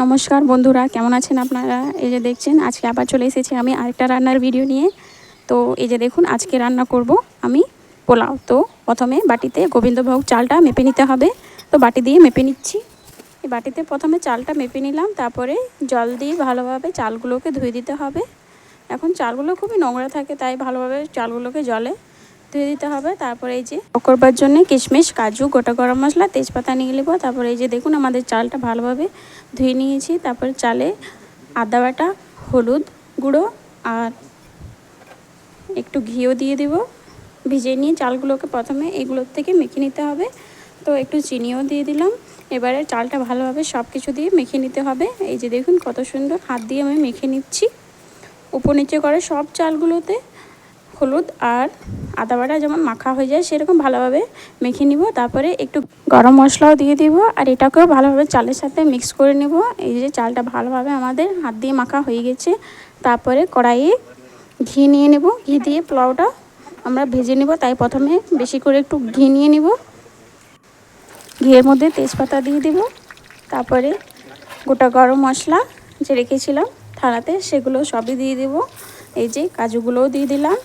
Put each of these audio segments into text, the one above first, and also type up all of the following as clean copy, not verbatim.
নমস্কার বন্ধুরা, কেমন আছেন আপনারা? এই যে দেখছেন আজকে আবার চলে এসেছি আমি আরেকটা রান্নার ভিডিও নিয়ে। তো এই যে দেখুন আজকে রান্না করব আমি পোলাও। তো প্রথমে বাটিতে গোবিন্দভোগ চালটা মেপে নিতে হবে। তো বাটি দিয়ে মেপে নিচ্ছি। এই বাটিতে প্রথমে চালটা মেপে নিলাম, তারপরে জল দিয়ে ভালোভাবে চালগুলোকে ধুয়ে দিতে হবে। এখন চালগুলো খুবই নোংরা থাকে, তাই ভালোভাবে চালগুলোকে জলে ধুয়ে দিতে হবে। তারপরে এই যে করবার জন্য কিশমিশ, কাজু, গোটা গরম মশলা, তেজপাতা নিয়ে নেব। তারপরে এই যে দেখুন আমাদের চালটা ভালোভাবে ধুয়ে নিয়েছি। তারপরে চালে আদা বাটা, হলুদ গুঁড়ো আর একটু ঘিও দিয়ে দেব। ভিজিয়ে নিয়ে চালগুলোকে প্রথমে এগুলোর থেকে মেখে নিতে হবে। তো একটু চিনিও দিয়ে দিলাম। এবারে চালটা ভালোভাবে সব কিছু দিয়ে মেখে নিতে হবে। এই যে দেখুন কত সুন্দর হাত দিয়ে আমি মেখে নিচ্ছি। উপর নিচে করে সব চালগুলোতে হলুদ আর আদা বাটা যেমন মাখা হয়ে যায় সেরকম ভালোভাবে মেখে নিব। তারপরে একটু গরম মশলাও দিয়ে দিব, আর এটাকেও ভালোভাবে চালের সাথে মিক্স করে নেব। এই যে চালটা ভালোভাবে আমাদের হাত দিয়ে মাখা হয়ে গেছে। তারপরে কড়াইয়ে ঘি নিয়ে নেব। ঘি দিয়ে পোলাওটা আমরা ভেজে নেব, তাই প্রথমে বেশি করে একটু ঘি নিয়ে নেব। ঘিয়ের মধ্যে তেজপাতা দিয়ে দেব। তারপরে গোটা গরম মশলা যে রেখেছিলাম থালাতে সেগুলো সবই দিয়ে দেব। এই যে কাজুগুলোও দিয়ে দিলাম।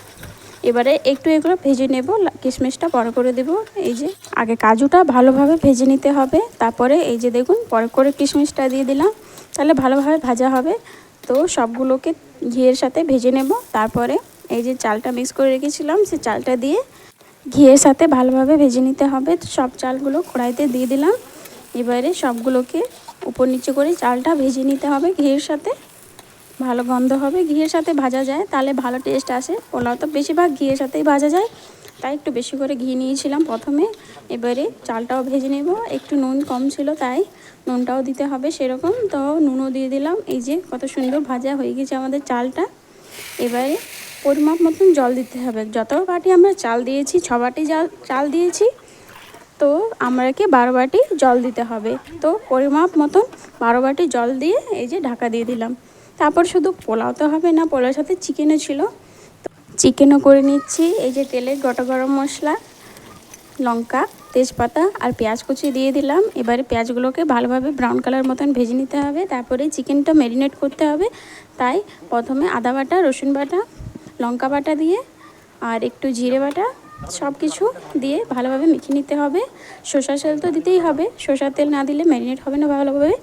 এবারে একটু এগুলো ভেজে নেব, কিশমিশটা বড় করে দেব। এই যে আগে কাজুটা ভালোভাবে ভেজে নিতে হবে, তারপরে এই যে দেখুন বড় করে কিশমিশটা দিয়ে দিলাম, তাহলে ভালোভাবে ভাজা হবে। তো সবগুলোকে ঘিয়ের সাথে ভেজে নেব। তারপরে এই যে চালটা মিক্স করে রেখেছিলাম সে চালটা দিয়ে ঘিয়ের সাথে ভালোভাবে ভেজে নিতে হবে। তো সব চালগুলো কড়াইতে দিয়ে দিলাম। এবারে সবগুলোকে উপর নিচে করে চালটা ভেজে নিতে হবে ঘিয়ের সাথে। ভালো গন্ধ হবে, ঘিয়ের সাথে ভাজা যায় তাহলে ভালো টেস্ট আসে। পোলাও তো বেশিরভাগ ঘিয়ের সাথেই ভাজা যায়, তাই একটু বেশি করে ঘি নিয়েছিলাম প্রথমে। এবারে চালটাও ভেজে নেব। একটু নুন কম ছিল তাই নুনটাও দিতে হবে সেরকম, তো নুনও দিয়ে দিলাম। এই যে কত সুন্দর ভাজা হয়ে গেছে আমাদের চালটা। এবারে পরিমাপ মতন জল দিতে হবে। যত বাটি আমরা চাল দিয়েছি, 6 বাটি চাল দিয়েছি, তো আমাকে 12 বাটি জল দিতে হবে। তো পরিমাপ মতন 12 বাটি জল দিয়ে এই যে ঢাকা দিয়ে দিলাম। তারপর শুধু পোলাও তো হবে না, পোলাওর সাথে চিকেনও ছিল, চিকেনও করে নিচ্ছি। এই যে তেলে গোটা গরম মশলা, লঙ্কা, তেজপাতা আর পেঁয়াজ কুচি দিয়ে দিলাম। এবারে পেঁয়াজগুলোকে ভালোভাবে ব্রাউন কালার মতন ভেজে নিতে হবে। তারপরে চিকেনটা ম্যারিনেট করতে হবে, তাই প্রথমে আদা বাটা, রসুন বাটা, লঙ্কা বাটা দিয়ে আর একটু জিরে বাটা সব কিছু দিয়ে ভালোভাবে মেখে নিতে হবে। সরষের তেল তো দিতেই হবে, সরষের তেল না দিলে ম্যারিনেট হবে না ভালোভাবে,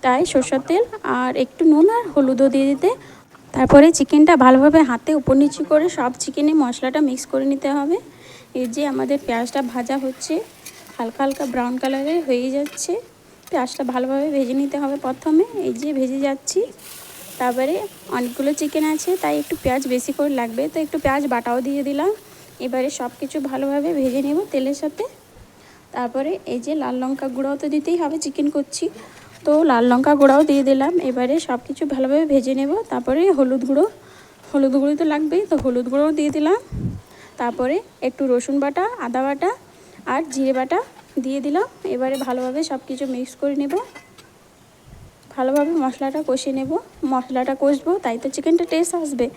তাই সরষের তেল আর একটু নুন আর হলুদও দিয়ে দিতে। তারপরে চিকেনটা ভালোভাবে হাতে উপর নিচু করে সব চিকেনে মশলাটা মিক্স করে নিতে হবে। এই যে আমাদের পেঁয়াজটা ভাজা হচ্ছে, হালকা হালকা ব্রাউন কালারের হয়ে যাচ্ছে। পেঁয়াজটা ভালোভাবে ভেজে নিতে হবে প্রথমে। এই যে ভেজে যাচ্ছি। তারপরে অনেকগুলো চিকেন আছে তাই একটু পেঁয়াজ বেশি করে লাগবে, তো একটু পেঁয়াজ বাটাও দিয়ে দিলাম। এবারে সব কিছু ভালোভাবে ভেজে নেব তেলের সাথে। তারপরে এই যে লাল লঙ্কা গুঁড়াও তো দিতেই হবে, চিকেন করছি তো লাল লঙ্কা গুঁড়াও দিয়ে দিলাম। এবারে সব কিছু ভালোভাবে ভেজে নেব। তারপরে হলুদ গুঁড়ো তো লাগবেই, তো হলুদ গুঁড়োও দিয়ে দিলাম। তারপরে একটু রসুন বাটা, আদা বাটা আর জিরে বাটা দিয়ে দিলাম। এবারে ভালোভাবে সব কিছু মিক্স করে নেব। ভালোভাবে মশলাটা কষে নেব। মশলাটা কষবো তাই তো চিকেনটা টেস্ট আসবে,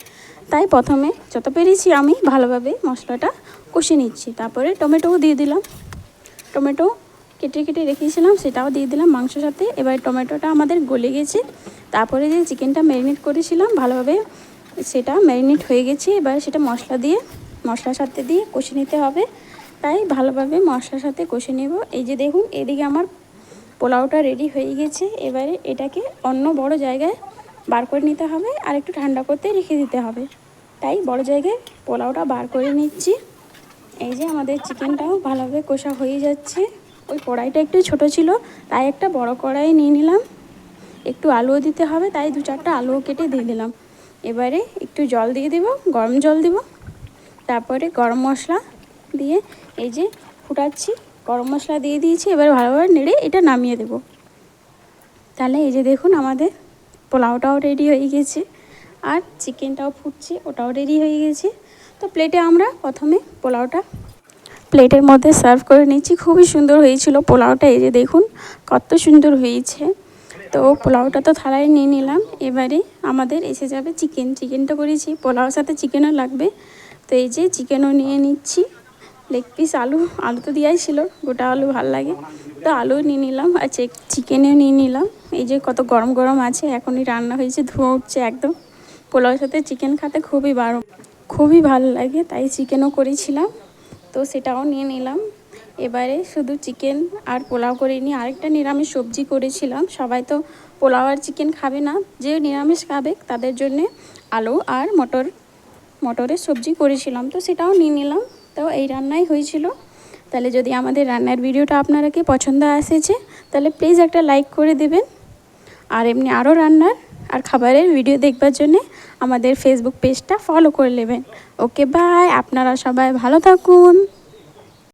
তাই প্রথমে যত পেরেছি আমি ভালোভাবে মশলাটা কষে নিচ্ছি। তারপরে টমেটোও দিয়ে দিলাম। টমেটো কেটে কেটে রেখেছিলাম সেটাও দিয়ে দিলাম মাংসের সাথে। এবার টমেটোটা আমাদের গলে গেছে। তারপরে যে চিকেনটা ম্যারিনেট করেছিলাম ভালোভাবে সেটা ম্যারিনেট হয়ে গেছে। এবার সেটা মশলার সাথে দিয়ে কষে নিতে হবে, তাই ভালোভাবে মশলার সাথে কষে নেব। এই যে দেখুন এদিকে আমার পোলাওটা রেডি হয়ে গেছে। এবারে এটাকে অন্য বড় জায়গায় বার করে নিতে হবে আর একটু ঠান্ডা করতে রেখে দিতে হবে, তাই বড় জায়গায় পোলাওটা বার করে নিচ্ছি। এই যে আমাদের চিকেনটাও ভালোভাবে কষা হয়ে যাচ্ছে। ওই কড়াইটা একটু ছোট ছিল তাই একটা বড় কড়াই নিয়ে নিলাম। একটু আলুও দিতে হবে তাই 2-4টা আলুও কেটে দিয়ে দিলাম। এবারে একটু জল দিয়ে দেব, গরম জল দেব। তারপরে গরম মশলা দিয়ে এই যে ফুটাচ্ছি, গরম মশলা দিয়ে দিয়েছি। এবার ভালোভাবে নেড়ে এটা নামিয়ে দেব। তাহলে এই যে দেখুন আমাদের পোলাওটাও রেডি হয়ে গেছে আর চিকেনটাও ফুটছে, ওটাও রেডি হয়ে গেছে। তো প্লেটে আমরা প্রথমে পোলাওটা প্লেটের মধ্যে সার্ভ করে নিচ্ছি। খুবই সুন্দর হয়েছিল পোলাওটা। এই যে দেখুন কত সুন্দর হয়েছে। তো পোলাওটা তো থালায় নিয়ে নিলাম। এবারে আমাদের এসে যাবে চিকেনটা করেছি, পোলাওর সাথে চিকেনও লাগবে, তো এই যে চিকেনও নিয়ে নিচ্ছি। লেগ পিস আলু আলু তো দেওয়াই ছিল, গোটা আলু ভালো লাগে, তো আলু নিয়ে নিলাম আর চিকেনও নিয়ে নিলাম। এই যে কত গরম গরম আছে, এখনই রান্না হয়েছে, ধোঁয়া উঠছে একদম। পোলাওর সাথে চিকেন খেতে খুবই ভালো লাগে, তাই চিকেনও করেছিলাম, তো সেটাও নিয়ে নিলাম। এবারে শুধু চিকেন আর পোলাও করে নিয়ে আরেকটা নিরামিষ সবজি করেছিলাম। সবাই তো পোলাও আর চিকেন খাবে না, যে নিরামিষ খাবে তাদের জন্যে আলু আর মটরের সবজি করেছিলাম, তো সেটাও নিয়ে নিলাম। তো এই রান্নাই হয়েছিল। তাহলে যদি আমাদের রান্নার ভিডিওটা আপনারা কি পছন্দ এসেছে, তাহলে প্লিজ একটা লাইক করে দেবেন। আর এমনি আরও রান্নার আর খাবারের ভিডিও দেখবার জন্যে আমাদের ফেসবুক পেজটা ফলো করে নেবেন। ওকে বাই, আপনারা সবাই ভালো থাকুন।